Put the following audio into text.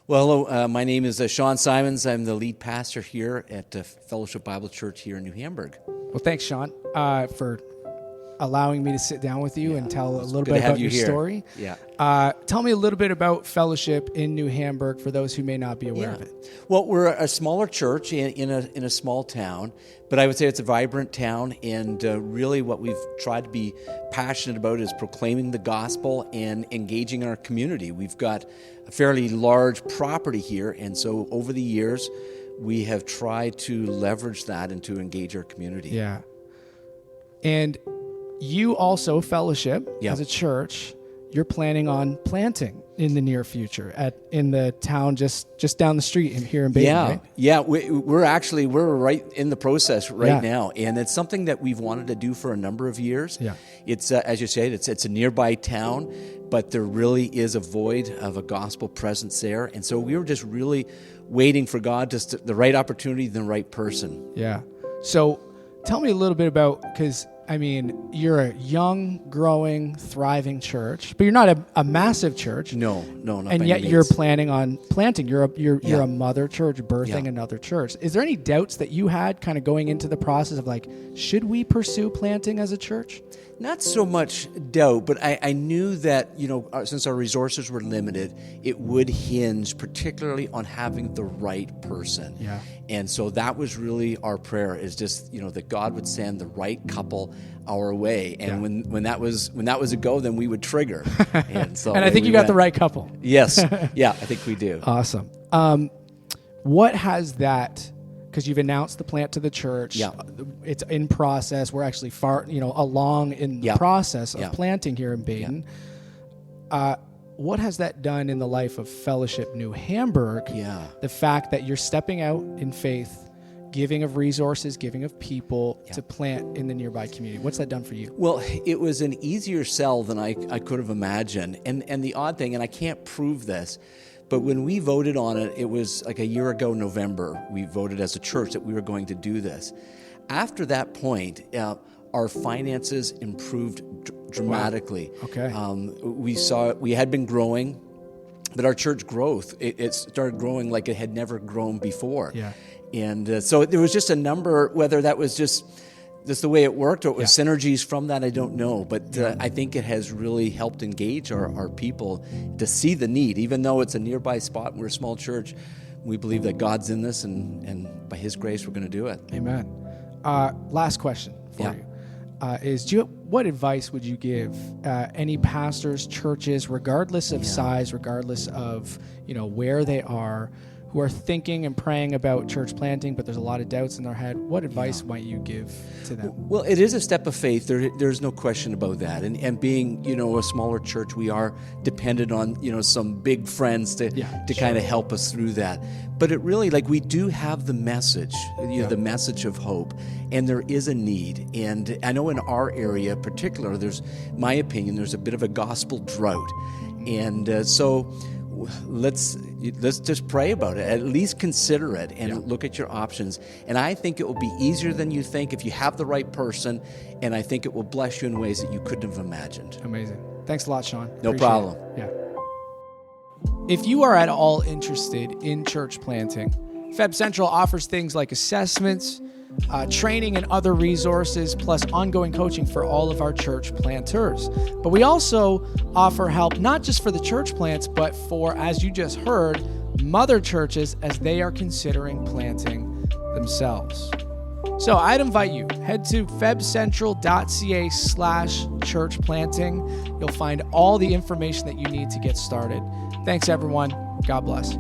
Well, hello. My name is Shawn Symons. I'm the lead pastor here at Fellowship Bible Church here in New Hamburg. Well, thanks, Shawn, for allowing me to sit down with you and tell a little good bit to have about you your here. story. Yeah. Tell me a little bit about Fellowship in New Hamburg for those who may not be aware of it. Well, we're a smaller church in a small town, but I would say it's a vibrant town, and really what we've tried to be passionate about is proclaiming the gospel and engaging our community. We've got a fairly large property here, and so over the years, we have tried to leverage that and to engage our community. Yeah. And you also, Fellowship, Yeah. as a church, you're planning on planting in the near future in the town just down the street here in Baden, right? Yeah, we're right in the process right Yeah. now, and it's something that we've wanted to do for a number of years. Yeah. It's as you said, it's a nearby town, but there really is a void of a gospel presence there, and so we were just really waiting for God, just the right opportunity, the right person. Yeah. So tell me a little bit about, because you're a young, growing, thriving church, but you're not a massive church. No, not by and any yet means. you're planning on planting. You're Yeah. a mother church birthing Yeah. another church. Is there any doubts that you had kind of going into the process of like, should we pursue planting as a church? Not so much doubt, but I knew that, since our resources were limited, it would hinge particularly on having the right person. Yeah. And so that was really our prayer, is just, that God would send the right couple our way. And when that was a go, then we would trigger. And so And I think you got the right couple. Yes. Yeah, I think we do. Awesome. What has that, because you've announced the plant to the church. Yeah. It's in process. We're actually along in the process of planting here in Baden. What has that done in the life of Fellowship New Hamburg? Yeah. The fact that you're stepping out in faith, giving of resources, giving of people to plant in the nearby community. What's that done for you? Well, it was an easier sell than I could have imagined. And the odd thing, and I can't prove this, but when we voted on it, it was like a year ago, November, we voted as a church that we were going to do this. After that point, our finances improved dramatically. Wow. Okay. We had been growing, but our church growth, it started growing like it had never grown before. Yeah. And so there was just a number, whether that was just the way it worked or it was synergies from that, I don't know. But I think it has really helped engage our people to see the need. Even though it's a nearby spot and we're a small church, we believe that God's in this, and by His grace, we're going to do it. Amen. Last question for you. What advice would you give any pastors, churches, regardless of size, regardless of where they are, who are thinking and praying about church planting, but there's a lot of doubts in their head? What advice might you give to them? Well, it is a step of faith. There's no question about that. And being, a smaller church, we are dependent on, some big friends to kind of help us through that. But it really, we do have the message, the message of hope, and there is a need. And I know in our area in particular, there's a bit of a gospel drought. And so let's just pray about it. At least consider it and look at your options. And I think it will be easier than you think if you have the right person, and I think it will bless you in ways that you couldn't have imagined. Amazing. Thanks a lot, Shawn. No Appreciate problem. it. Yeah. If you are at all interested in church planting, Feb Central offers things like assessments, training and other resources, plus ongoing coaching for all of our church planters. But we also offer help not just for the church plants, but for, as you just heard, mother churches as they are considering planting themselves. So I'd invite you, head to febcentral.ca/church planting. You'll find all the information that you need to get started. Thanks, everyone. God bless.